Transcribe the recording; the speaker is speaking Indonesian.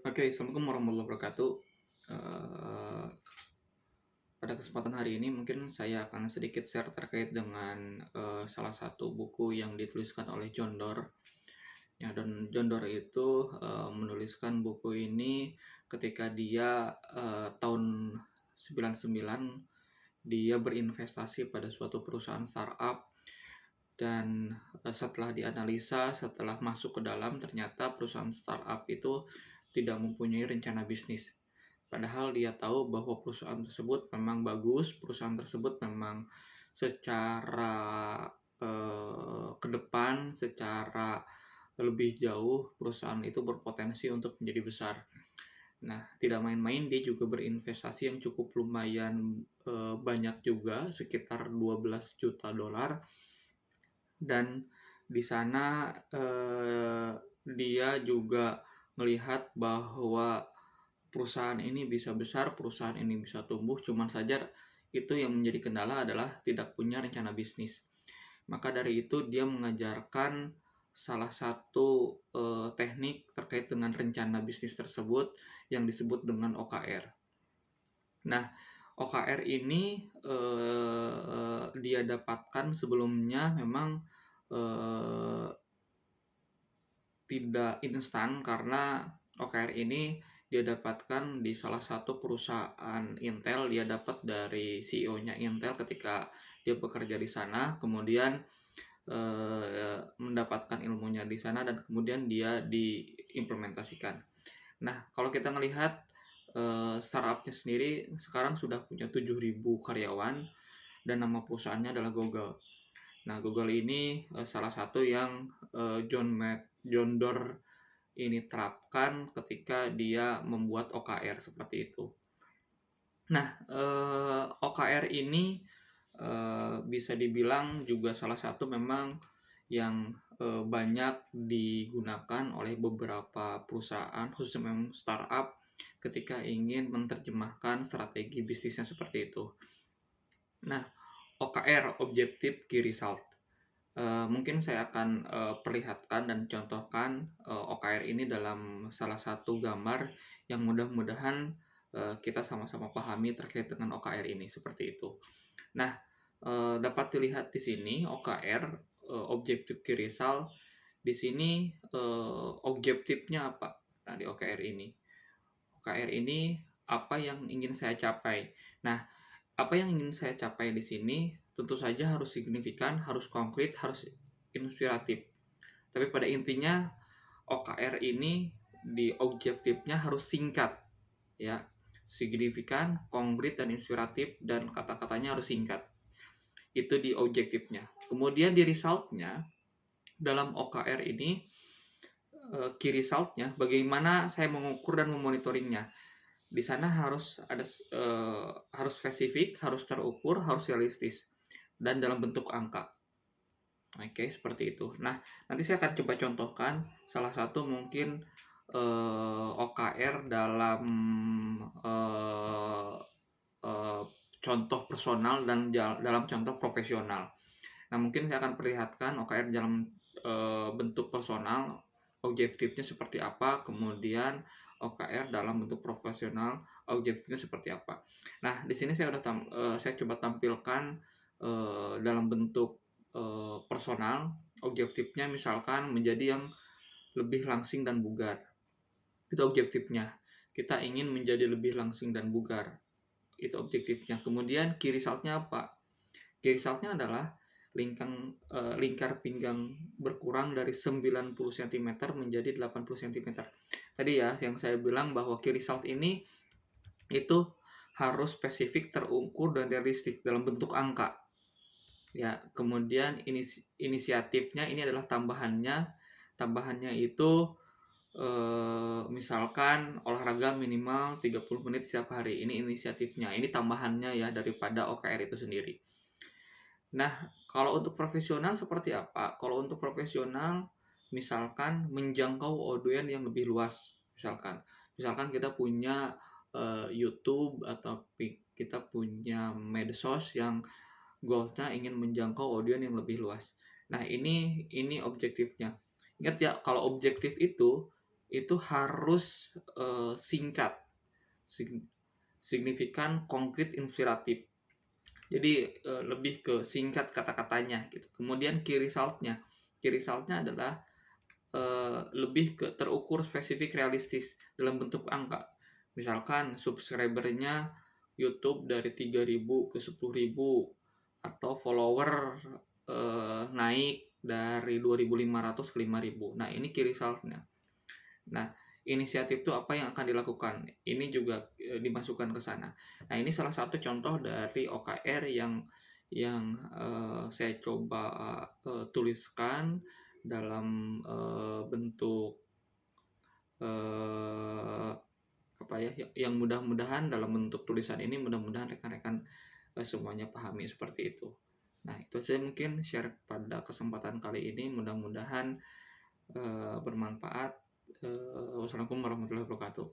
Oke, Assalamualaikum warahmatullahi wabarakatuh. Eee, Pada kesempatan hari ini mungkin saya akan sedikit share terkait dengan, salah satu buku yang dituliskan oleh John Doerr. Ya, dan John Doerr itu, menuliskan buku ini ketika dia, tahun 99 dia berinvestasi pada suatu perusahaan startup dan, setelah dianalisa, setelah masuk ke dalam ternyata perusahaan startup itu tidak mempunyai rencana bisnis. Padahal dia tahu bahwa perusahaan tersebut memang bagus, perusahaan tersebut memang secara, ke depan, secara lebih jauh perusahaan itu berpotensi untuk menjadi besar. Nah, tidak main-main dia juga berinvestasi yang cukup lumayan, banyak juga sekitar 12 juta dolar dan di sana, dia juga melihat bahwa perusahaan ini bisa besar, perusahaan ini bisa tumbuh, cuman saja itu yang menjadi kendala adalah tidak punya rencana bisnis. Maka dari itu dia mengajarkan salah satu, teknik terkait dengan rencana bisnis tersebut yang disebut dengan OKR. Nah, OKR ini, dia dapatkan sebelumnya memang, eee, tidak instan karena OKR ini dia dapatkan di salah satu perusahaan Intel, dia dapat dari CEO-nya Intel ketika dia bekerja di sana, kemudian, mendapatkan ilmunya di sana dan kemudian dia diimplementasikan. Nah, kalau kita melihat startup sendiri sekarang sudah punya 7.000 karyawan dan nama perusahaannya adalah Google. Nah, Google ini, salah satu yang, John Doerr ini terapkan ketika dia membuat OKR seperti itu. Nah, OKR ini, bisa dibilang juga salah satu memang yang, banyak digunakan oleh beberapa perusahaan, khususnya memang startup, ketika ingin menerjemahkan strategi bisnisnya seperti itu. Nah, OKR, Objective Key Result. Mungkin saya akan, perlihatkan dan contohkan, OKR ini dalam salah satu gambar yang mudah-mudahan, kita sama-sama pahami terkait dengan OKR ini, seperti itu. Nah, dapat dilihat di sini OKR, Objective Key Result, di sini, objektifnya apa? Nah, di OKR ini. OKR ini apa yang ingin saya capai. Nah, apa yang ingin saya capai di sini tentu saja harus signifikan, harus konkret, harus inspiratif. Tapi pada intinya OKR ini di objektifnya harus singkat, ya. Signifikan, konkret dan inspiratif dan kata-katanya harus singkat. Itu di objektifnya. Kemudian di resultnya dalam OKR ini key resultnya bagaimana saya mengukur dan memonitoringnya. Di sana harus spesifik, harus terukur, harus realistis dan dalam bentuk angka. Oke, seperti itu. Nah, nanti saya akan coba contohkan salah satu mungkin OKR dalam eh, eh, contoh personal dan dalam contoh profesional. Nah, mungkin saya akan perlihatkan OKR dalam bentuk personal, objektifnya seperti apa, kemudian OKR dalam bentuk profesional, objektifnya seperti apa. Nah, di sini saya coba tampilkan dalam bentuk personal, objektifnya misalkan menjadi yang lebih langsing dan bugar. Itu objektifnya. Kita ingin menjadi lebih langsing dan bugar. Itu objektifnya. Kemudian key result-nya apa? Key result-nya adalah lingkar pinggang berkurang dari 90 cm menjadi 80 cm. Tadi ya yang saya bilang bahwa key result ini itu harus spesifik, terukur dan realistik dalam bentuk angka. Ya, kemudian inisiatifnya ini adalah tambahannya. Tambahannya itu misalkan olahraga minimal 30 menit setiap hari. Ini inisiatifnya. Ini tambahannya ya daripada OKR itu sendiri. Nah, kalau untuk profesional seperti apa? Kalau untuk profesional, misalkan menjangkau audiens yang lebih luas, misalkan kita punya YouTube atau kita punya medsos yang goalnya ingin menjangkau audiens yang lebih luas. Nah, ini objektifnya. Ingat ya, kalau objektif itu itu harus, singkat, sig signifikan, konkret, inspiratif. Jadi, lebih ke singkat kata-katanya gitu. Kemudian key result-nya adalah, lebih ke terukur, spesifik, realistis dalam bentuk angka. Misalkan subscriber-nya YouTube dari 3.000 ke 10.000 atau follower, naik dari 2.500 ke 5.000. Nah, ini key result-nya. Nah, inisiatif itu apa yang akan dilakukan? Ini juga, dimasukkan ke sana. Nah, ini salah satu contoh dari OKR yang saya coba, tuliskan dalam, bentuk, eee, apa ya, yang mudah-mudahan dalam bentuk tulisan ini mudah-mudahan rekan-rekan, semuanya pahami seperti itu. Nah, itu saya mungkin share pada kesempatan kali ini, mudah-mudahan, bermanfaat. Wassalamualaikum warahmatullahi wabarakatuh.